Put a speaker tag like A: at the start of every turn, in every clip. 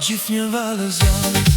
A: Gjithë një vallëzon.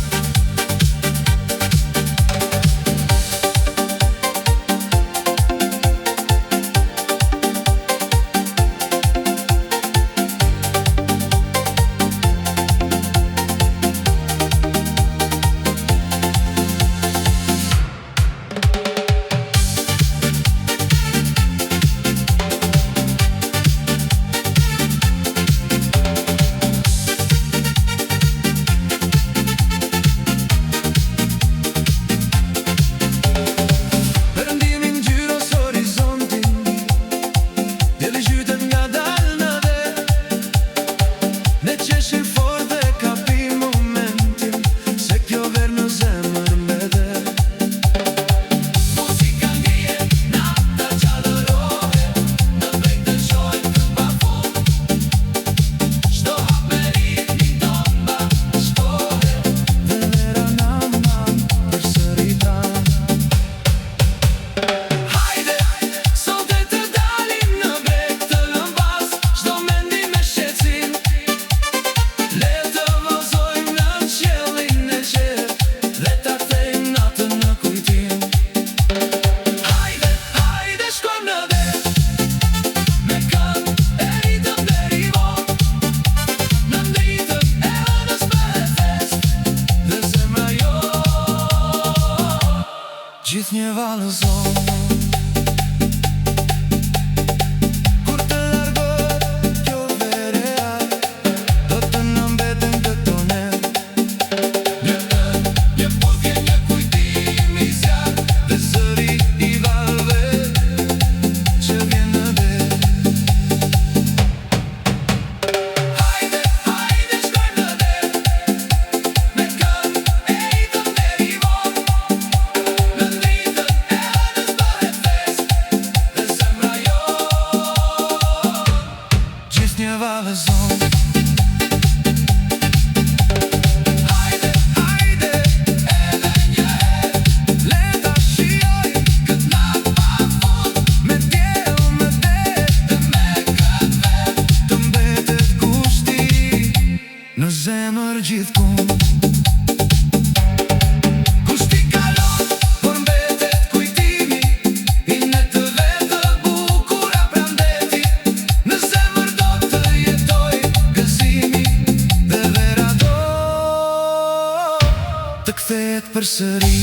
A: Gjithë një vallëzon. Kur të largohet kjo verea, do të na mbeten këto ne. Një puthje, një kujtim i zjarr, dhe zëri i valëve që vjen në ver. Hajde, hajde, shkojmë në der, me këngë e ritëm deri vonë. Një vallëzon. Hajde, hajde, edhe një herë, le ta shijojmë këtë natë pafund. Me diell, me det, dhe me këtë ver, të mbetet kushti në zemër gjithkund. Të kthehet përsëri.